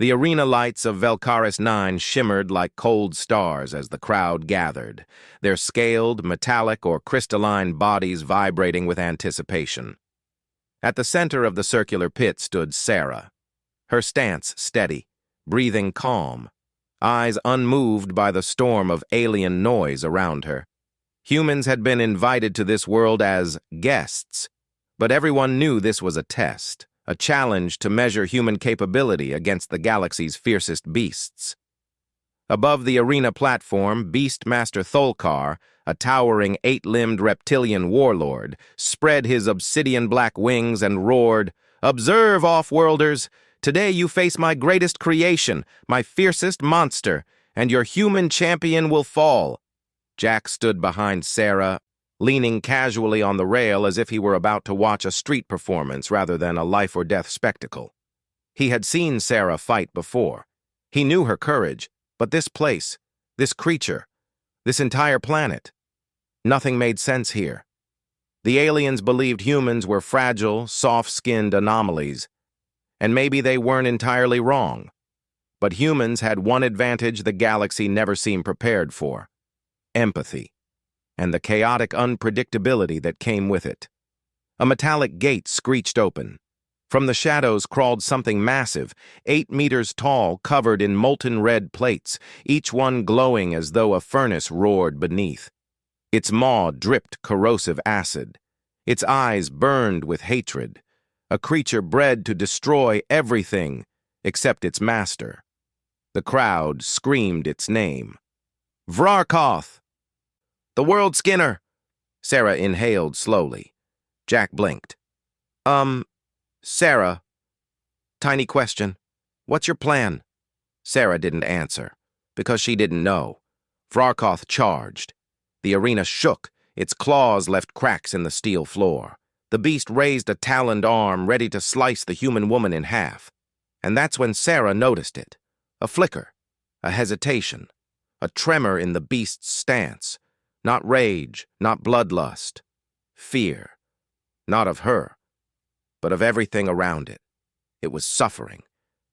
The arena lights of Velkaris 9 shimmered like cold stars as the crowd gathered, their scaled, metallic, or crystalline bodies vibrating with anticipation. At the center of the circular pit stood Sarah, her stance steady, breathing calm, eyes unmoved by the storm of alien noise around her. Humans had been invited to this world as guests, but everyone knew this was a test, a challenge to measure human capability against the galaxy's fiercest beasts. Above the arena platform, Beastmaster Tholkar, a towering 8-limbed reptilian warlord, spread his obsidian-black wings and roared, "Observe, off-worlders! Today you face my greatest creation, my fiercest monster, and your human champion will fall." Jack stood behind Sarah, leaning casually on the rail as if he were about to watch a street performance rather than a life-or-death spectacle. He had seen Sarah fight before. He knew her courage, but this place, this creature, this entire planet, nothing made sense here. The aliens believed humans were fragile, soft-skinned anomalies, and maybe they weren't entirely wrong. But humans had one advantage the galaxy never seemed prepared for: empathy, and the chaotic unpredictability that came with it. A metallic gate screeched open. From the shadows crawled something massive, 8 meters tall, covered in molten red plates, each one glowing as though a furnace roared beneath. Its maw dripped corrosive acid. Its eyes burned with hatred. A creature bred to destroy everything except its master. The crowd screamed its name. "Vrarkoth! The World Skinner!" Sarah inhaled slowly. Jack blinked. Sarah. Tiny question. What's your plan?" Sarah didn't answer, because she didn't know. Vrarkoth charged. The arena shook. Its claws left cracks in the steel floor. The beast raised a taloned arm, ready to slice the human woman in half. And that's when Sarah noticed it. A flicker, a hesitation, a tremor in the beast's stance. Not rage, not bloodlust. Fear. Not of her, but of everything around it. It was suffering.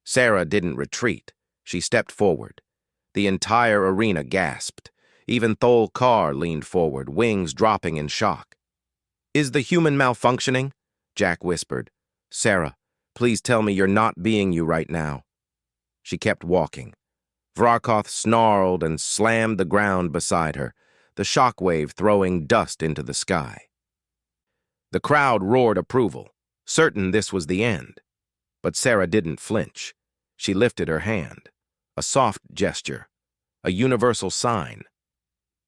Sarah didn't retreat. She stepped forward. The entire arena gasped. Even Tholkar leaned forward, wings dropping in shock. "Is the human malfunctioning?" Jack whispered. "Sarah, please tell me you're not being you right now." She kept walking. Vrarkoth snarled and slammed the ground beside her, the shockwave throwing dust into the sky. The crowd roared approval, certain this was the end. But Sarah didn't flinch. She lifted her hand. A soft gesture. A universal sign.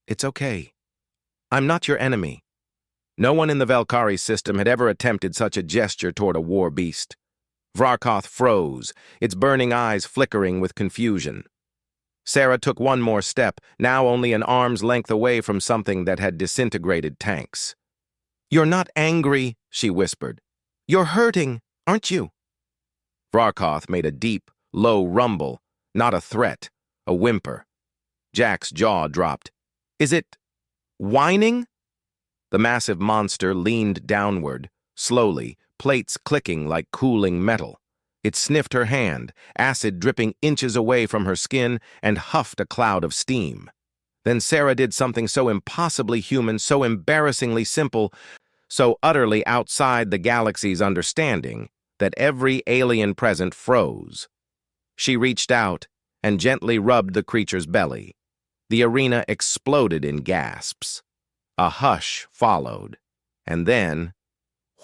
"It's okay. I'm not your enemy." No one in the Velkari system had ever attempted such a gesture toward a war beast. Vrarkoth froze, its burning eyes flickering with confusion. Sarah took one more step, now only an arm's length away from something that had disintegrated tanks. "You're not angry," she whispered. "You're hurting, aren't you?" Vrarkoth made a deep, low rumble, not a threat, a whimper. Jack's jaw dropped. "Is it whining?" The massive monster leaned downward, slowly, plates clicking like cooling metal. It sniffed her hand, acid dripping inches away from her skin, and huffed a cloud of steam. Then Sarah did something so impossibly human, so embarrassingly simple, so utterly outside the galaxy's understanding, that every alien present froze. She reached out and gently rubbed the creature's belly. The arena exploded in gasps. A hush followed, and then,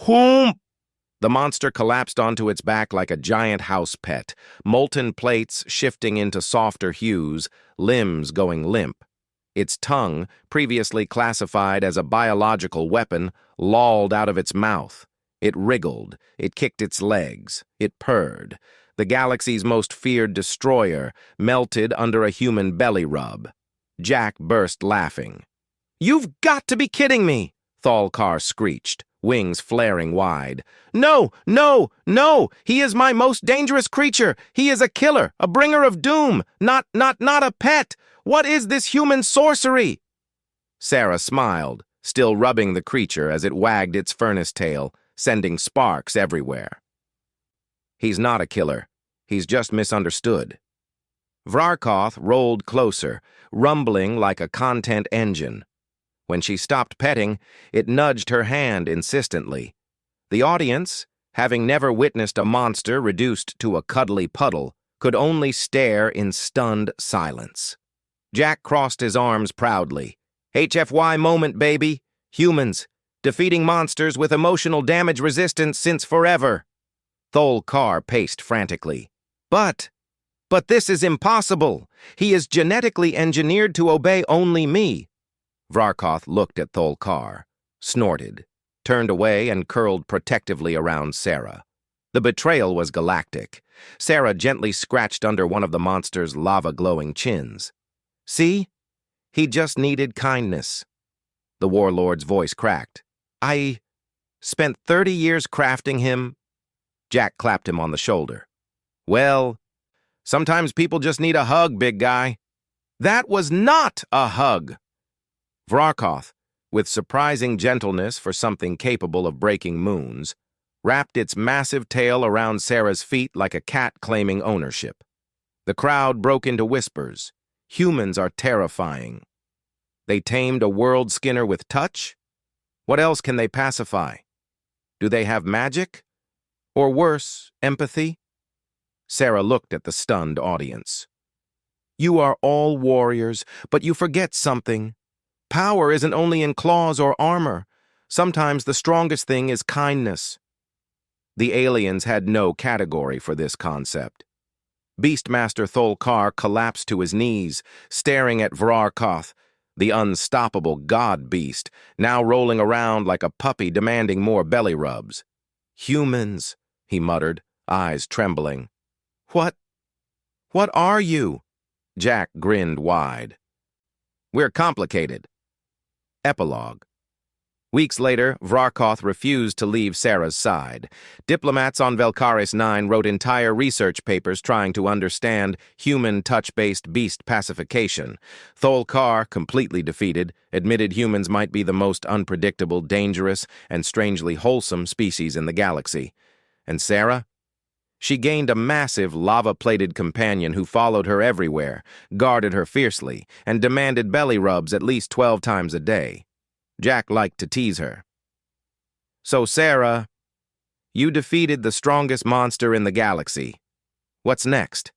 whoomp! The monster collapsed onto its back like a giant house pet, molten plates shifting into softer hues, limbs going limp. Its tongue, previously classified as a biological weapon, lolled out of its mouth. It wriggled, it kicked its legs, it purred. The galaxy's most feared destroyer melted under a human belly rub. Jack burst laughing. "You've got to be kidding me!" Tholkar screeched, wings flaring wide. "No, no, no! He is my most dangerous creature! He is a killer, a bringer of doom! Not a pet! What is this human sorcery?" Sarah smiled, still rubbing the creature as it wagged its furnace tail, sending sparks everywhere. "He's not a killer. He's just misunderstood. Vrarkoth rolled closer, rumbling like a content engine. When she stopped petting, it nudged her hand insistently. The audience, having never witnessed a monster reduced to a cuddly puddle, could only stare in stunned silence. Jack crossed his arms proudly. HFY moment, baby. Humans, defeating monsters with emotional damage resistance since forever. Thol Kar paced frantically. But this is impossible. He is genetically engineered to obey only me. Vrarkoth looked at Thol Kar, snorted, turned away and curled protectively around Sarah. The betrayal was galactic. Sarah gently scratched under one of the monster's lava-glowing chins. See? He just needed kindness. The warlord's voice cracked. I spent 30 years crafting him. Jack clapped him on the shoulder. Well, sometimes people just need a hug, big guy. That was not a hug. Vrarkoth, with surprising gentleness for something capable of breaking moons, wrapped its massive tail around Sarah's feet like a cat claiming ownership. The crowd broke into whispers. Humans are terrifying. They tamed a world skinner with touch? What else can they pacify? Do they have magic? Or worse, empathy? Sarah looked at the stunned audience. You are all warriors, but you forget something. Power isn't only in claws or armor. Sometimes the strongest thing is kindness. The aliens had no category for this concept. Beastmaster Thol Kar collapsed to his knees, staring at Vrarkoth, the unstoppable god beast, now rolling around like a puppy demanding more belly rubs. Humans, he muttered, eyes trembling. What are you? Jack grinned wide. We're complicated. Epilogue. Weeks later, Vrarkoth refused to leave Sarah's side. Diplomats on Velkaris 9 wrote entire research papers trying to understand human touch-based beast pacification. Thol Kar, completely defeated, admitted humans might be the most unpredictable, dangerous, and strangely wholesome species in the galaxy. And Sarah? She gained a massive, lava-plated companion who followed her everywhere, guarded her fiercely, and demanded belly rubs at least 12 times a day. Jack liked to tease her. So, Sarah, you defeated the strongest monster in the galaxy. What's next?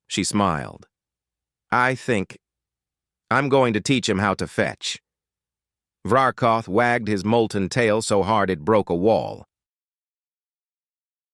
She smiled. I think I'm going to teach him how to fetch. Vrarkoth wagged his molten tail so hard it broke a wall.